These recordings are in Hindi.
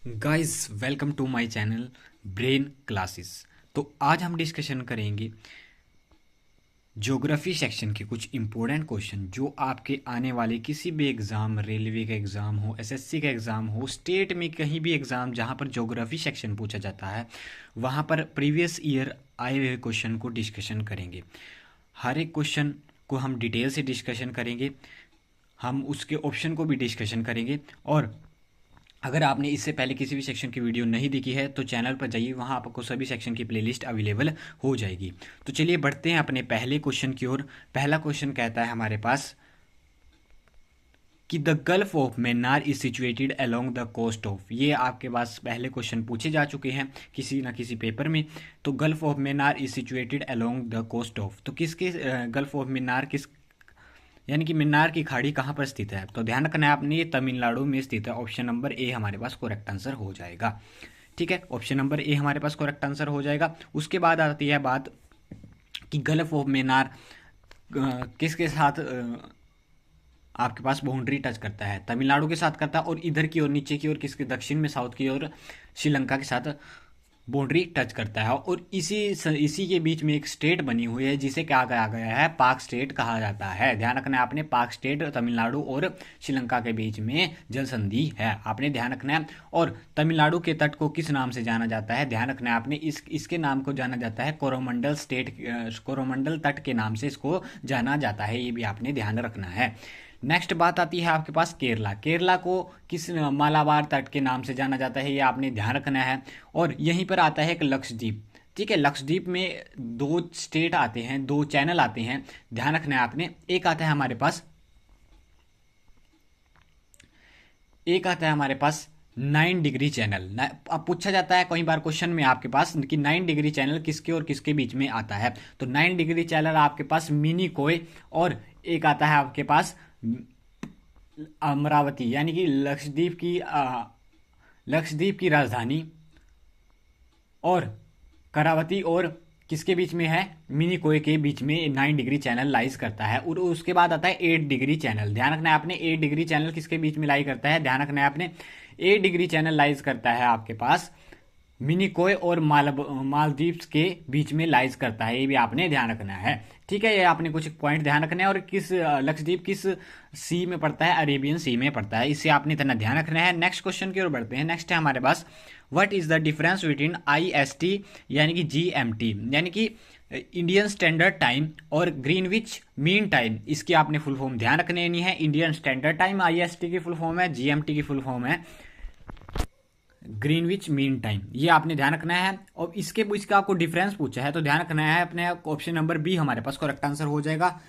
Guys welcome to my channel brain classes. तो आज हम डिस्कशन करेंगे ज्योग्राफी सेक्शन के कुछ इम्पोर्टेंट क्वेश्चन जो आपके आने वाले किसी भी एग्ज़ाम, रेलवे का एग्ज़ाम हो, एसएससी का एग्ज़ाम हो, स्टेट में कहीं भी एग्ज़ाम जहां पर ज्योग्राफी सेक्शन पूछा जाता है वहां पर प्रीवियस ईयर आए हुए क्वेश्चन को डिस्कशन करेंगे। हर एक क्वेश्चन को हम डिटेल से डिस्कशन करेंगे, हम उसके ऑप्शन को भी डिस्कशन करेंगे। और अगर आपने इससे पहले किसी भी सेक्शन की वीडियो नहीं देखी है तो चैनल पर जाइए, वहाँ आपको सभी सेक्शन की प्लेलिस्ट अवेलेबल हो जाएगी। तो चलिए बढ़ते हैं अपने पहले क्वेश्चन की ओर। पहला क्वेश्चन कहता है हमारे पास कि the gulf of Mannar is situated along the coast of. ये आपके पास पहले क्वेश्चन पूछे जा चुके हैं किसी ना किसी पेपर में। तो gulf of Mannar is situated along the coast of, तो किसके गल्फ ऑफ मैन्नार किस यानी कि मन्नार की खाड़ी कहाँ पर स्थित है? तो ध्यान रखना है आपने, ये तमिलनाडु में स्थित है। ऑप्शन नंबर ए हमारे पास करेक्ट आंसर हो जाएगा। ठीक है, ऑप्शन नंबर ए हमारे पास करेक्ट आंसर हो जाएगा। उसके बाद आती है बात कि गल्फ ऑफ मन्नार किसके साथ आपके पास बाउंड्री टच करता है? तमिलनाडु के साथ करता है, और इधर की ओर नीचे की ओर किसके, दक्षिण में साउथ की ओर श्रीलंका के साथ बाउंड्री टच करता है। और इसी के बीच में एक स्टेट बनी हुई है जिसे क्या कहा गया है? पाक स्टेट कहा जाता है। ध्यान रखना है आपने, पाक स्टेट तमिलनाडु और श्रीलंका के बीच में जल संधि है, आपने ध्यान रखना है। और तमिलनाडु के तट को किस नाम से जाना जाता है? ध्यान रखना है आपने, इसके नाम को जाना जाता है कोरोमंडल स्टेट, कोरोमंडल तट के नाम से इसको जाना जाता है। ये भी आपने ध्यान रखना है। नेक्स्ट बात आती है आपके पास केरला। केरला को किस मालाबार तट के नाम से जाना जाता है? ये आपने ध्यान रखना है। और यहीं पर आता है एक लक्षद्वीप। ठीक है, लक्षद्वीप में दो स्टेट आते हैं, दो चैनल आते हैं, ध्यान रखना है आपने। एक आता है हमारे पास 9 डिग्री चैनल। अब पूछा जाता है कई बार क्वेश्चन में आपके पास कि 9 डिग्री चैनल किसके और किसके बीच में आता है? तो 9 डिग्री चैनल आपके पास मिनी कोय, और एक आता है आपके पास अमरावती, यानी कि लक्षद्वीप की राजधानी, और करावती और किसके बीच में है? मिनी कोय के बीच में 9 डिग्री चैनल लाइज करता है। और उसके बाद आता है 8 डिग्री चैनल। ध्यान रखना है आपने, 8 डिग्री चैनल किसके बीच में लाई करता है? ध्यान रखना है आपने, 8 डिग्री चैनल लाइज करता है आपके पास मिनिकोय और मालदीव्स के बीच में लाइज करता है। ये भी आपने ध्यान रखना है। ठीक है, ये आपने कुछ पॉइंट ध्यान रखना है। और किस लक्षद्वीप किस सी में पड़ता है? अरेबियन सी में पड़ता है। इससे आपने इतना ध्यान रखना है। नेक्स्ट क्वेश्चन की ओर बढ़ते हैं। नेक्स्ट है हमारे पास what is the difference between IST यानी कि GMT यानी कि इंडियन स्टैंडर्ड टाइम और ग्रीनविच मीन टाइम। इसकी आपने फुल फॉर्म ध्यान रखनी है। इंडियन स्टैंडर्ड टाइम IST की फुल फॉर्म है, GMT की फुल फॉर्म है ग्रीनविच मीन टाइम। ये आपने ध्यान रखना है। और इसका आपको डिफरेंस पूछा है तो ध्यान रखना है अपने, ऑप्शन नंबर बी हमारे पास करेक्ट आंसर हो जाएगा।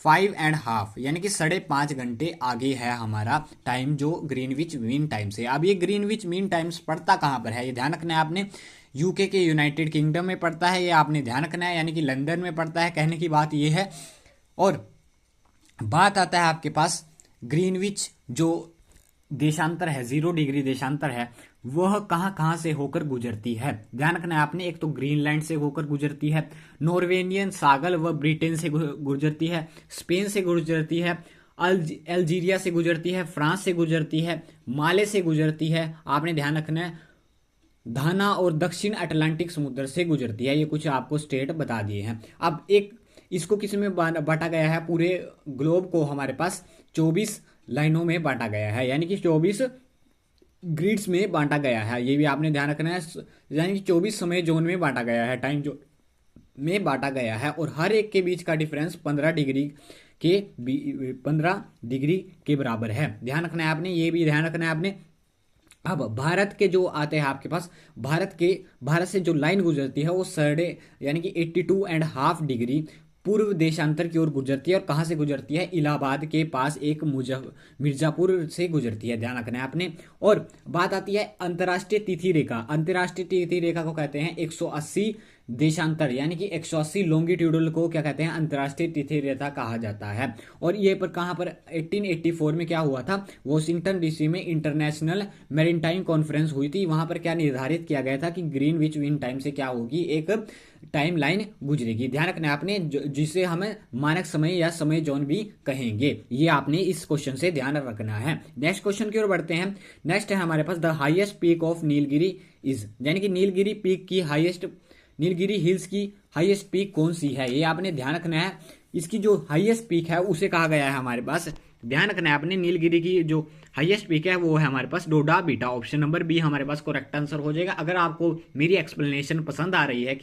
5.5 यानी कि 5.5 घंटे आगे है हमारा टाइम जो ग्रीनविच मीन टाइम से। अब ये ग्रीनविच मीन टाइम्स पड़ता कहाँ पर है? ये ध्यान रखना है आपने, यूके के यूनाइटेड किंगडम में पड़ता है। ये आपने ध्यान रखना है, यानी कि लंदन में पड़ता है। कहने की बात ये है। और बात आता है आपके पास ग्रीनविच जो देशांतर है, 0 डिग्री देशांतर है, वह कहाँ कहाँ से होकर गुजरती है? ध्यान रखना है आपने, एक तो ग्रीनलैंड से होकर गुजरती है, नॉर्वेनियन सागल व ब्रिटेन से गुजरती है, स्पेन से गुजरती है, अल्जीरिया से गुजरती है, फ्रांस से गुजरती है, माले से गुजरती है, आपने ध्यान रखना है, घाना और दक्षिण अटलांटिक समुद्र से गुजरती है। ये कुछ आपको स्टेट बता दिए हैं। अब एक इसको किस में बांटा गया है? पूरे ग्लोब को हमारे पास 24 लाइनों में बांटा गया है, यानी कि 24 ग्रिड्स में बांटा गया है। ये भी आपने ध्यान रखना है, यानी कि 24 समय जोन में बांटा गया है, टाइम जोन में बांटा गया है। और हर एक के बीच का डिफरेंस 15 डिग्री के बराबर है। ध्यान रखना है आपने, ये भी ध्यान रखना है आपने। अब भारत के जो आते हैं आपके पास, भारत से जो लाइन गुजरती है वो यानी कि 82.5 डिग्री पूर्व देशांतर की ओर गुजरती है। और कहाँ से गुजरती है? इलाहाबाद के पास एक मिर्जापुर से गुजरती है, ध्यान रखना है आपने। और बात आती है अंतर्राष्ट्रीय तिथि रेखा। अंतर्राष्ट्रीय तिथि रेखा को कहते हैं 180 देशांतर यानी कि 180 लॉन्गिट्यूडल को क्या कहते हैं, अंतर्राष्ट्रीय तिथि रेखा कहा जाता है। और ये पर कहाँ पर 1884 में क्या हुआ था, वॉशिंगटन डीसी में इंटरनेशनल मैरीटाइम कॉन्फ्रेंस हुई थी। वहां पर क्या निर्धारित किया गया था कि ग्रीनविच मीन टाइम से क्या होगी, एक टाइम लाइन गुजरेगी। ध्यान रखना आपने, जिसे हम मानक समय या समय जोन भी कहेंगे। ये आपने इस क्वेश्चन से ध्यान रखना है। नेक्स्ट क्वेश्चन की ओर बढ़ते हैं। नेक्स्ट है हमारे पास the highest peak of Nilgiri is, यानी कि नीलगिरी पीक की हाईएस्ट, नीलगिरी हिल्स की हाईएस्ट पीक कौन सी है, ये आपने ध्यान रखना है। इसकी जो हाईएस्ट पीक है उसे कहा गया है हमारे पास, ध्यान रखना है आपने, नीलगिरी की जो हाईएस्ट पीक है वो है हमारे पास डोडा बीटा। ऑप्शन नंबर बी हमारे पास करेक्ट आंसर हो जाएगा। अगर आपको मेरी एक्सप्लेनेशन पसंद आ रही है,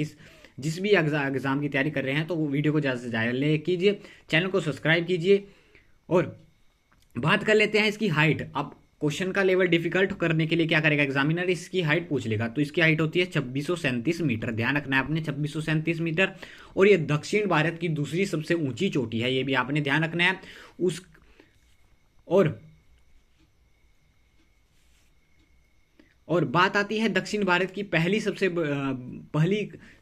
जिस भी एग्जाम की तैयारी कर रहे हैं, तो वो वीडियो को ज़्यादा से ज़्यादा ले कीजिए, चैनल को सब्सक्राइब कीजिए। और बात कर लेते हैं इसकी हाइट। अब क्वेश्चन का लेवल डिफिकल्ट करने के लिए क्या करेगा एग्जामिनर, इसकी हाइट पूछ लेगा। तो इसकी हाइट होती है 2637 मीटर। ध्यान रखना है आपने, 2637 मीटर। और ये दक्षिण भारत की दूसरी सबसे ऊंची चोटी है, ये भी आपने ध्यान रखना है। और बात आती है दक्षिण भारत की पहली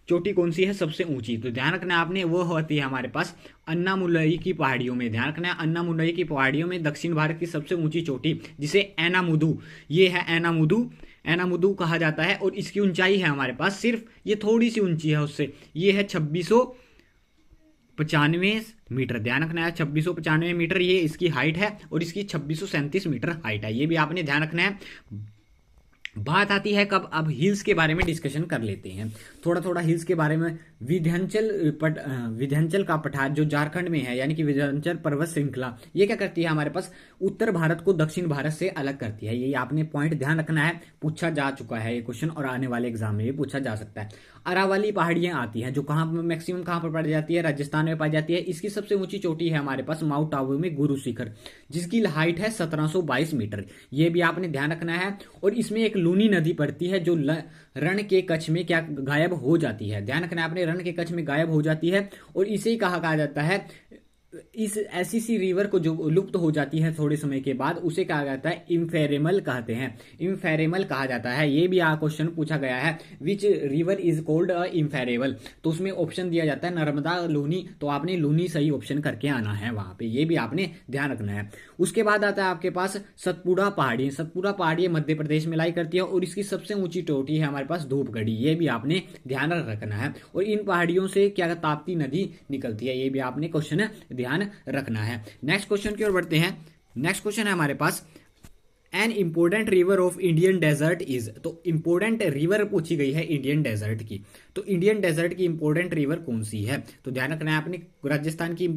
चोटी कौन सी है सबसे ऊंची, तो ध्यान रखना है आपने, वो होती है हमारे पास अन्नामुलई की पहाड़ियों में। ध्यान रखना है, अन्नामुलई की पहाड़ियों में दक्षिण भारत की सबसे ऊंची चोटी, जिसे एनामुदु, ये है एनामुदु, एनामुदु कहा जाता है। और इसकी ऊंचाई है हमारे पास, सिर्फ ये थोड़ी सी ऊंची है उससे, ये है 2695 मीटर। ध्यान रखना है 2695 मीटर ये इसकी हाइट है, और इसकी 2637 मीटर हाइट है, ये भी आपने ध्यान रखना है। बात आती है कब, अब हिल्स के बारे में डिस्कशन कर लेते हैं थोड़ा थोड़ा हिल्स के बारे में। विंध्याचल का पठार जो झारखंड में है, यानी कि विंध्याचल पर्वत श्रृंखला, ये क्या करती है हमारे पास, उत्तर भारत को दक्षिण भारत से अलग करती है। ये आपने पॉइंट ध्यान रखना है, पूछा जा चुका है ये क्वेश्चन, और आने वाले एग्जाम में भी पूछा जा सकता है। अरावली पहाड़ियां आती हैं, जो कहाँ मैक्सिमम कहाँ पर पाई जाती है, राजस्थान में पाई जाती है। इसकी सबसे ऊंची चोटी है हमारे पास माउंट आबू में गुरु शिखर, जिसकी हाइट है 1722 मीटर, ये भी आपने ध्यान रखना है। और इसमें एक लूनी नदी पड़ती है, जो रण के कच्छ में क्या गायब हो जाती है। ध्यान रखना है आपने, रण के कच्छ में गायब हो जाती है, और इसे ही कहा जाता है, इस ऐसी सी रिवर को जो लुप्त हो जाती है थोड़े समय के बाद, उसे कहा जाता है इम्फेरेमल कहते हैं, इम्फेरेमल कहा जाता है। ये भी क्वेश्चन पूछा गया है, विच रिवर इज कोल्ड इम्फेरेबल, तो उसमें ऑप्शन दिया जाता है नर्मदा, लूनी, तो आपने लूनी सही ऑप्शन करके आना है वहां पे, ये भी आपने ध्यान रखना है। उसके बाद आता है आपके पास सतपुड़ा पहाड़ी। सतपुड़ा पहाड़ी मध्य प्रदेश में लाई करती है, और इसकी सबसे ऊंची चोटी है हमारे पास धूपगढ़ी, ये भी आपने ध्यान रखना है। और इन पहाड़ियों से क्या ताप्ती नदी निकलती है, ये भी आपने क्वेश्चन ध्यान रखना है। नेक्स्ट क्वेश्चन की ओर बढ़ते हैं। नेक्स्ट क्वेश्चन है हमारे पास, an important river of Indian desert is, तो इंपोर्टेंट रिवर पूछी गई है इंडियन डेजर्ट की, तो इंडियन डेजर्ट की इंपोर्टेंट रिवर कौन सी है, तो ध्यान रखना है आपने, राजस्थान की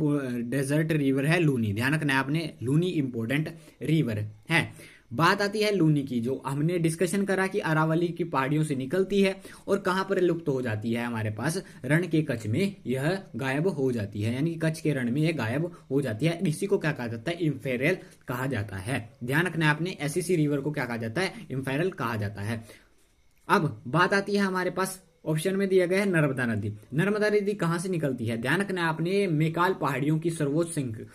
डेजर्ट रिवर है लूनी। ध्यान रखना है आपने, लूनी इंपोर्टेंट रिवर है। बात आती है लूनी की, जो हमने डिस्कशन करा कि अरावली की पहाड़ियों से निकलती है, और कहां पर लुप्त हो जाती है हमारे पास, रण के कच्छ में यह गायब हो जाती है, यानी कि कच्छ के रण में यह गायब हो जाती है। इसी को क्या कहा जाता है, इम्फेरल कहा जाता है। ध्यान रखना है आपने, ऐसी रिवर को क्या कहा जाता है, इम्फेरल कहा जाता है। अब बात आती है हमारे पास, ऑप्शन में दिया गया है नर्मदा नदी। नर्मदा नदी कहां से निकलती है, ध्यान रखना है आपने, मेकाल पहाड़ियों की सर्वोच्च श्रृंखला,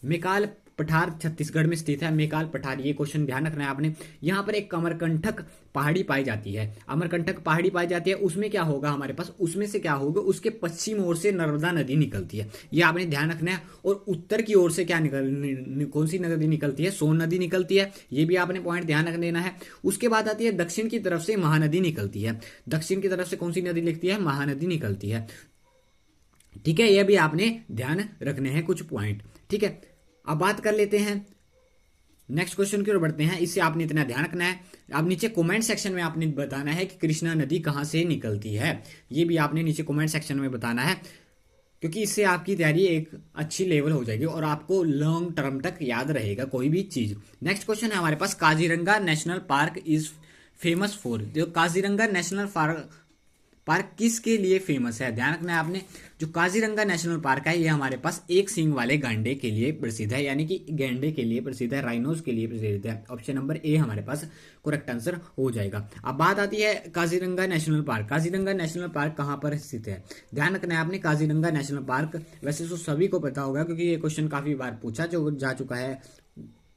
मेकाल पठार छत्तीसगढ़ में स्थित है, मेकाल पठार, ये क्वेश्चन ध्यान रखना है आपने। यहां पर एक अमरकंटक पहाड़ी पाई जाती है, अमरकंटक पहाड़ी पाई जाती है, उसमें क्या होगा हमारे पास, उसमें से क्या होगा, उसके पश्चिम ओर से नर्मदा नदी निकलती है, ये आपने ध्यान रखना है। और उत्तर की ओर से क्या कौन सी नदी निकलती है, सोन नदी निकलती है, ये भी आपने पॉइंट ध्यान रख देना है। उसके बाद आती है दक्षिण की तरफ से महानदी निकलती है, दक्षिण की तरफ से कौन सी नदी निकलती है, महानदी निकलती है। ठीक है, यह भी आपने ध्यान रखने हैं कुछ पॉइंट। ठीक है, अब बात कर लेते हैं नेक्स्ट क्वेश्चन की ओर बढ़ते हैं। इससे आपने इतना ध्यान रखना है, अब नीचे कमेंट सेक्शन में आपने बताना है कि कृष्णा नदी कहां से निकलती है, ये भी आपने नीचे कमेंट सेक्शन में बताना है, क्योंकि इससे आपकी तैयारी एक अच्छी लेवल हो जाएगी और आपको लॉन्ग टर्म तक याद रहेगा कोई भी चीज। नेक्स्ट क्वेश्चन है हमारे पास, Kaziranga national park is famous for, जो काजीरंगा नेशनल पार्क किसके लिए फेमस है, ध्यान रखना है आपने। जो काजीरंगा नेशनल पार्क है ये हमारे पास एक सींग वाले गांडे के लिए प्रसिद्ध है, यानी कि गैंडे के लिए प्रसिद्ध है, राइनोज के लिए प्रसिद्ध है। ऑप्शन नंबर ए हमारे पास करेक्ट आंसर हो जाएगा। अब बात आती है Kaziranga national park. Kaziranga national park कहां पर स्थित है, ध्यान रखना है आपने। काजीरंगा नेशनल पार्क वैसे तो सभी को पता होगा, क्योंकि ये क्वेश्चन काफी बार पूछा जा चुका है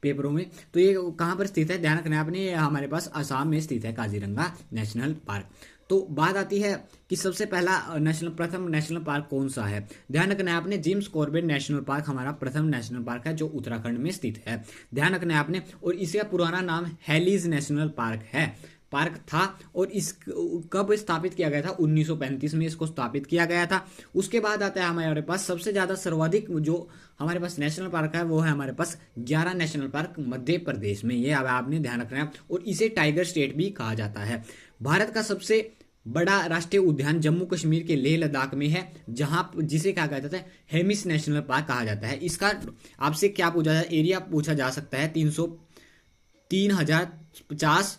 पेपरों में। तो ये कहां पर स्थित है, ध्यान रखना है आपने, हमारे पास असम में स्थित है काजीरंगा नेशनल पार्क। तो बात आती है कि सबसे पहला प्रथम नेशनल पार्क कौन सा है। ध्यान रखना है आपने, जिम्स कॉर्बेट नेशनल पार्क हमारा प्रथम नेशनल पार्क है जो उत्तराखंड में स्थित है। ध्यान रखना है आपने, और इसका पुराना नाम हेलीज नेशनल पार्क था, और इस कब स्थापित किया गया था, 1935 में इसको स्थापित किया गया था। उसके बाद आता है हमारे पास सबसे ज्यादा सर्वाधिक जो हमारे पास नेशनल पार्क है वो है हमारे पास 11 नेशनल पार्क मध्य प्रदेश में, ये अब आपने ध्यान रखना है, और इसे टाइगर स्टेट भी कहा जाता है। भारत का सबसे बड़ा राष्ट्रीय उद्यान जम्मू कश्मीर के लेह लद्दाख में है, जहां जिसे क्या कहा जाता है, हेमिस नेशनल पार्क कहा जाता है। इसका आपसे क्या पूछा जाए, एरिया पूछा जा सकता है 3,050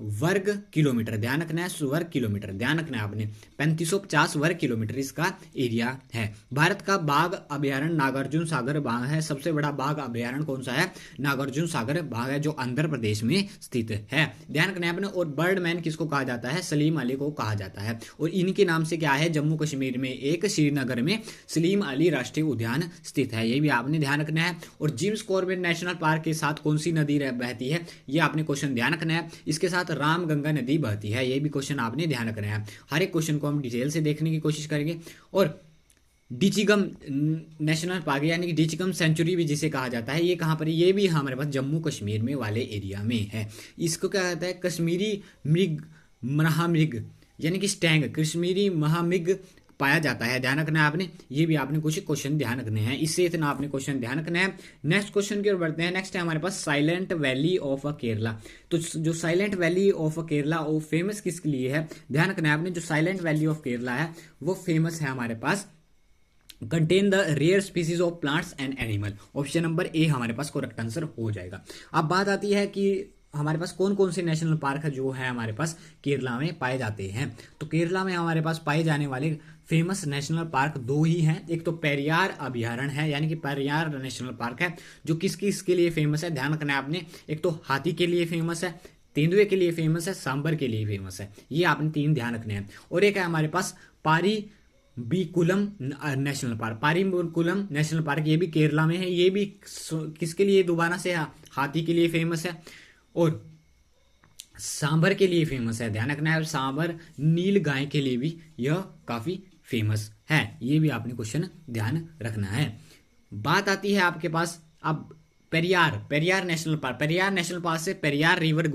वर्ग किलोमीटर। ध्यान रखना है, वर्ग किलोमीटर, ध्यान रखना है आपने, 3550 वर्ग किलोमीटर इसका एरिया है। भारत का बाघ अभ्यारण्य नागार्जुन सागर बाघ है। सबसे बड़ा बाघ अभ्यारण्य कौन सा है, नागार्जुन सागर बाघ है, जो आंध्र प्रदेश में स्थित है। ध्यान रखना है आपने। और बर्डमैन किसको कहा जाता है, सलीम अली को कहा जाता है, और इनके नाम से क्या है, जम्मू कश्मीर में एक श्रीनगर में सलीम अली राष्ट्रीय उद्यान स्थित है, ये भी आपने ध्यान रखना है। और जिम्स कॉर्बेट नेशनल पार्क के साथ कौन सी नदी बहती है, ये आपने क्वेश्चन ध्यान रखना है। इसके साथ रामगंगा नदी बहती है, ये भी क्वेश्चन आपने ध्यान रखना है। हर एक क्वेश्चन को हम डिटेल से देखने की कोशिश करेंगे। और डिचिगम नेशनल पार्क यानी कि डिचिगम सेंचुरी भी जिसे कहा जाता है, ये कहाँ पर है, ये भी हमारे पास जम्मू कश्मीर में वाले एरिया में है। इसको क्या कहता है, कश्मीरी महामृग यानी कि स्टैंग, कश्मीरी महामृग पाया जाता है। ध्यान रखना है आपने, ये भी आपने कुछ क्वेश्चन ध्यान रखने हैं, इससे इतना आपने क्वेश्चन ध्यान रखना है। नेक्स्ट क्वेश्चन की ओर बढ़ते हैं। नेक्स्ट है हमारे पास साइलेंट वैली ऑफ केरला। तो जो साइलेंट वैली ऑफ केरला वो फेमस किसके लिए है, ध्यान रखना है आपने, जो साइलेंट वैली ऑफ केरला है वो फेमस है हमारे पास contain the rare species of plants and animal. Option number A हमारे पास करेक्ट आंसर हो जाएगा। अब बात आती है कि हमारे पास कौन कौन से नेशनल पार्क जो है हमारे पास केरला में पाए जाते हैं। तो केरला में हमारे पास पाए जाने वाले फेमस नेशनल पार्क दो ही हैं। एक तो पेरियार अभ्यारण्य है, यानी कि पेरियार नेशनल पार्क है, जो किसके लिए फेमस है, ध्यान रखना है आपने। एक तो हाथी के लिए फेमस है, तेंदुए के लिए फेमस है, सांबर के लिए फेमस है, ये आपने तीन ध्यान रखने हैं। और एक है हमारे पास पारीबिकुलम नेशनल पार्क। पारीबिकुलम नेशनल पार्क ये भी केरला में है, ये भी किसके लिए दोबारा से, हाथी के लिए फेमस है और सांबर के लिए फेमस है। ध्यान रखना है, सांबर नील गाय के लिए भी यह काफी फेमस है, ये भी आपने क्वेश्चन ध्यान रखना है। बात आती है आपके पास अब पेरियार नेशनल पार्क से पेरियार रिवर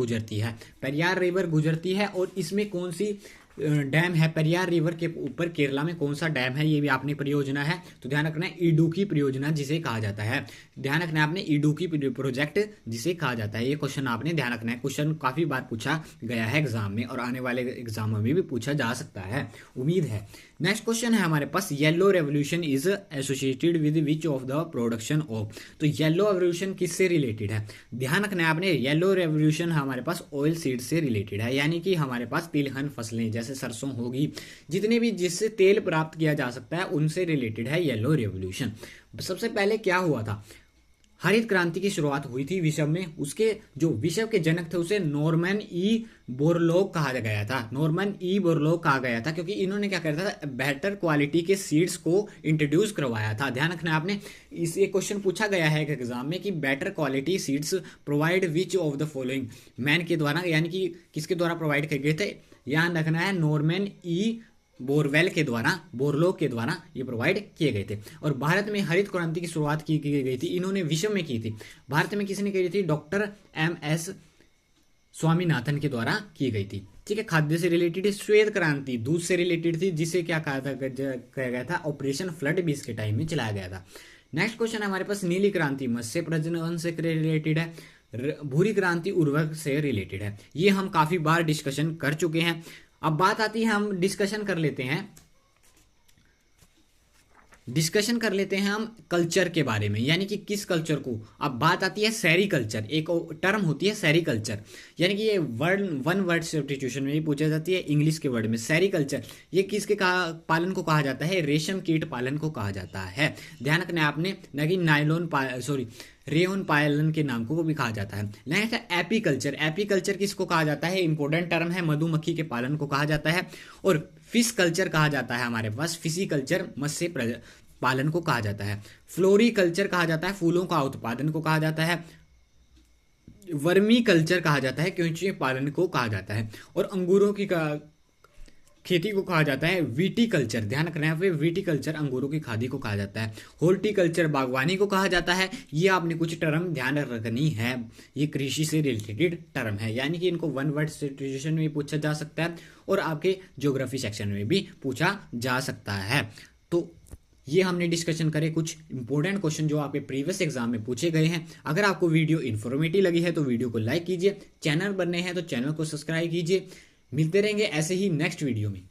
गुजरती है, और इसमें कौन सी डैम है, पेरियार रिवर के ऊपर केरला में कौन सा डैम है, ये भी आपने परियोजना है। तो ध्यान रखना है, इडुक्की परियोजना जिसे कहा जाता है। ध्यान रखना है आपने, इडुक्की प्रोजेक्ट जिसे कहा जाता है, ये क्वेश्चन आपने ध्यान रखना है। क्वेश्चन काफी बार पूछा गया है एग्जाम में, और आने वाले एग्जाम में भी पूछा जा सकता है, उम्मीद है। नेक्स्ट क्वेश्चन है हमारे पास, yellow revolution is associated with which of the production of. तो येलो रेवोल्यूशन किससे रिलेटेड है, ध्यान रखना है आपने, येलो रेवोल्यूशन हमारे पास ऑयल सीड से रिलेटेड है, यानी कि हमारे पास तिलहन फसलें जैसे सरसों होगी, जितने भी जिससे तेल प्राप्त किया जा सकता है उनसे रिलेटेड है येलो रेवोल्यूशन। सबसे पहले क्या हुआ था, हरित क्रांति की शुरुआत हुई थी विश्व में। उसके जो विश्व के जनक थे उसे नॉर्मन ई बोरलॉग कहा गया था, क्योंकि इन्होंने क्या किया था, बेहतर क्वालिटी के सीड्स को इंट्रोड्यूस करवाया था। ध्यान रखना आपने, इस एक क्वेश्चन पूछा गया है एग्जाम में कि better quality seeds provide which of the following man के द्वारा, यानी कि किसके द्वारा प्रोवाइड किए गए थे, ध्यान रखना है, नॉर्मन ई बोरलॉग के द्वारा ये प्रोवाइड किए गए थे। और भारत में हरित क्रांति की शुरुआत की गई थी, इन्होंने विश्व में की थी, भारत में किसने की थी, डॉक्टर MS स्वामीनाथन के द्वारा की गई थी। ठीक है, खाद्य से रिलेटेड, श्वेत क्रांति दूध से रिलेटेड थी, जिसे क्या कहा गया था, ऑपरेशन फ्लड भी इसके टाइम में चलाया गया था। नेक्स्ट क्वेश्चन हमारे पास, नीली क्रांति मत्स्य प्रजनन से रिलेटेड है, भूरी क्रांति उर्वरक से रिलेटेड है, ये हम काफी बार डिस्कशन कर चुके हैं। अब बात आती है, हम डिस्कशन कर लेते हैं हम कल्चर के बारे में, यानी कि किस कल्चर को। अब बात आती है सेरिकल्चर, एक टर्म होती है सेरिकल्चर, यानी कि ये वन वर्ड सब्स्टिट्यूशन में पूछा जाती है इंग्लिश के वर्ड में। सेरिकल्चर ये किसके पालन को कहा जाता है, रेशम कीट पालन को कहा जाता है। ध्यान रखना आपने, न कि रेयन पालन के नाम को भी कहा जाता है। नेक्स्ट है एपीकल्चर किसको कहा जाता है, इंपोर्टेंट टर्म है, मधुमक्खी के पालन को कहा जाता है। और फिश कल्चर कहा जाता है हमारे पास, फिशिकल्चर मत्स्य पालन को कहा जाता है। फ्लोरिकल्चर कहा जाता है, फूलों का उत्पादन को कहा जाता है। वर्मी कल्चर कहा जाता है, कीड़े पालन को कहा जाता है। और खेती को कहा जाता है विटीकल्चर। ध्यान रखना है, विटीकल्चर अंगूरों की खादी को कहा जाता है। हॉर्टिकल्चर बागवानी को कहा जाता है। ये आपने कुछ टर्म ध्यान रखनी है, ये कृषि से रिलेटेड टर्म है, यानी कि इनको वन वर्ड सिचुएशन में पूछा जा सकता है और आपके ज्योग्राफी सेक्शन में भी पूछा जा सकता है। तो ये हमने डिस्कशन करे कुछ इंपॉर्टेंट क्वेश्चन जो आपके प्रीवियस एग्जाम में पूछे गए हैं। अगर आपको वीडियो इन्फॉर्मेटिव लगी है तो वीडियो को लाइक कीजिए, चैनल बनने हैं तो चैनल को सब्सक्राइब कीजिए। मिलते रहेंगे ऐसे ही नेक्स्ट वीडियो में।